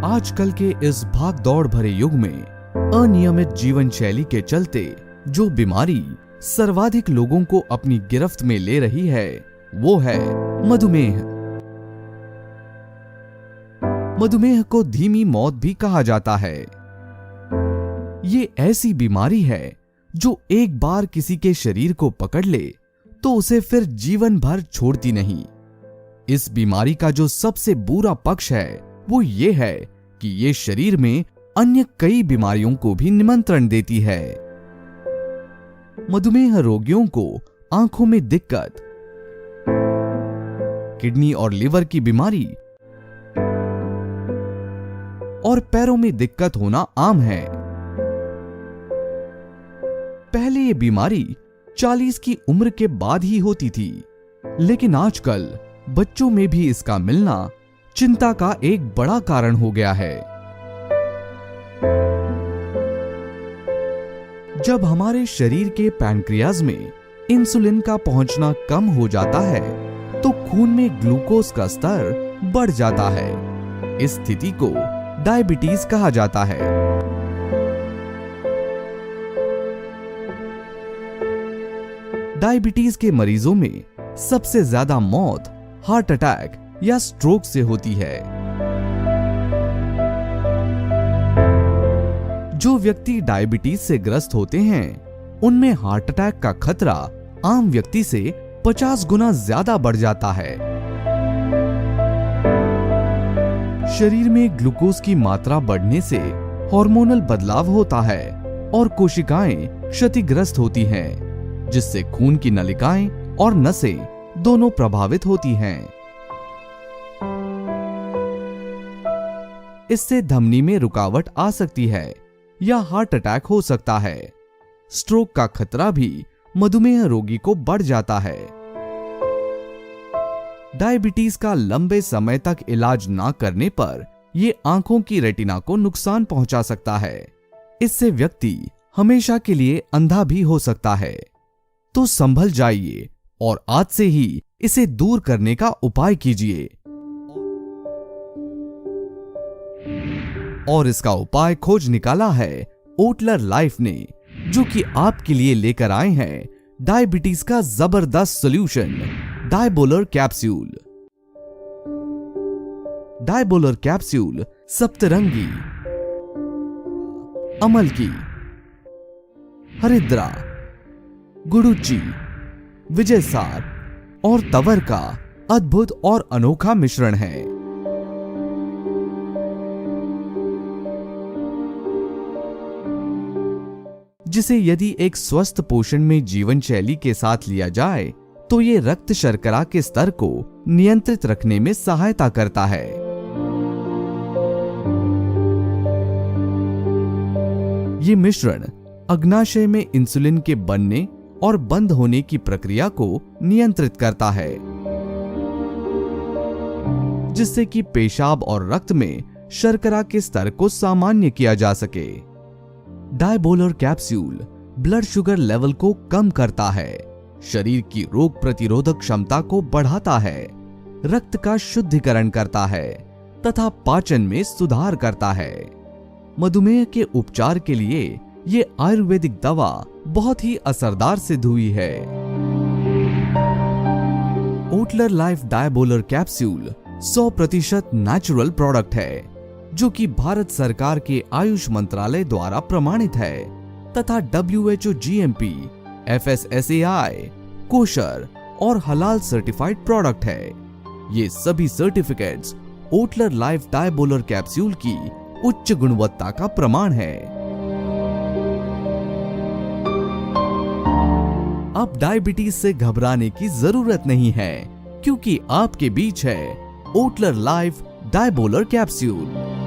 आजकल के इस भागदौड़ भरे युग में अनियमित जीवन शैली के चलते जो बीमारी सर्वाधिक लोगों को अपनी गिरफ्त में ले रही है वो है मधुमेह। मधुमेह को धीमी मौत भी कहा जाता है। ये ऐसी बीमारी है जो एक बार किसी के शरीर को पकड़ ले तो उसे फिर जीवन भर छोड़ती नहीं। इस बीमारी का जो सबसे बुरा पक्ष है वो ये है कि ये शरीर में अन्य कई बीमारियों को भी निमंत्रण देती है। मधुमेह रोगियों को आंखों में दिक्कत, किडनी और लिवर की बीमारी और पैरों में दिक्कत होना आम है। पहले ये बीमारी 40 की उम्र के बाद ही होती थी, लेकिन आजकल बच्चों में भी इसका मिलना चिंता का एक बड़ा कारण हो गया है। जब हमारे शरीर के पैनक्रियाज में इंसुलिन का पहुंचना कम हो जाता है तो खून में ग्लूकोज का स्तर बढ़ जाता है। इस स्थिति को डायबिटीज कहा जाता है। डायबिटीज के मरीजों में सबसे ज्यादा मौत हार्ट अटैक या स्ट्रोक से होती है। जो व्यक्ति डायबिटीज से ग्रस्त होते हैं उनमें हार्ट अटैक का खतरा आम व्यक्ति से 50 गुना ज्यादा बढ़ जाता है। शरीर में ग्लूकोज की मात्रा बढ़ने से हार्मोनल बदलाव होता है और कोशिकाएं क्षतिग्रस्त होती हैं, जिससे खून की नलिकाएं और नसें दोनों प्रभावित होती हैं। इससे धमनी में रुकावट आ सकती है या हार्ट अटैक हो सकता है। स्ट्रोक का खतरा भी मधुमेह रोगी को बढ़ जाता है। डायबिटीज का लंबे समय तक इलाज ना करने पर यह आंखों की रेटिना को नुकसान पहुंचा सकता है। इससे व्यक्ति हमेशा के लिए अंधा भी हो सकता है। तो संभल जाइए और आज से ही इसे दूर करने का उपाय कीजिए। और इसका उपाय खोज निकाला है ओटलर लाइफ ने, जो कि आपके लिए लेकर आए हैं डायबिटीज का जबरदस्त सॉल्यूशन डायबोलर कैप्सूल। डायबोलर कैप्सूल सप्तरंगी, अमलकी, हरिद्रा, गुडुचि, विजयसार और तवर का अद्भुत और अनोखा मिश्रण है। जिसे यदि एक स्वस्थ पोषण में जीवन शैली के साथ लिया जाए तो ये रक्त शर्करा के स्तर को नियंत्रित रखने में सहायता करता है। ये मिश्रण अग्नाशय में इंसुलिन के बनने और बंद होने की प्रक्रिया को नियंत्रित करता है, जिससे कि पेशाब और रक्त में शर्करा के स्तर को सामान्य किया जा सके। डायबोलर कैप्सूल ब्लड शुगर लेवल को कम करता है, शरीर की रोग प्रतिरोधक क्षमता को बढ़ाता है, रक्त का शुद्धिकरण करता है तथा पाचन में सुधार करता है। मधुमेह के उपचार के लिए ये आयुर्वेदिक दवा बहुत ही असरदार सिद्ध हुई है। ओटलर लाइफ डायबोलर कैप्सूल 100% नेचुरल प्रोडक्ट है, जो कि भारत सरकार के आयुष मंत्रालय द्वारा प्रमाणित है तथा WHO GMP, FSSAI, कोशर और हलाल सर्टिफाइड प्रोडक्ट है। ये सभी सर्टिफिकेट्स ओटलर लाइफ डायबोलर कैप्सूल की उच्च गुणवत्ता का प्रमाण है। अब डायबिटीज से घबराने की जरूरत नहीं है, क्योंकि आपके बीच है ओटलर लाइफ डायबोलर कैप्सूल।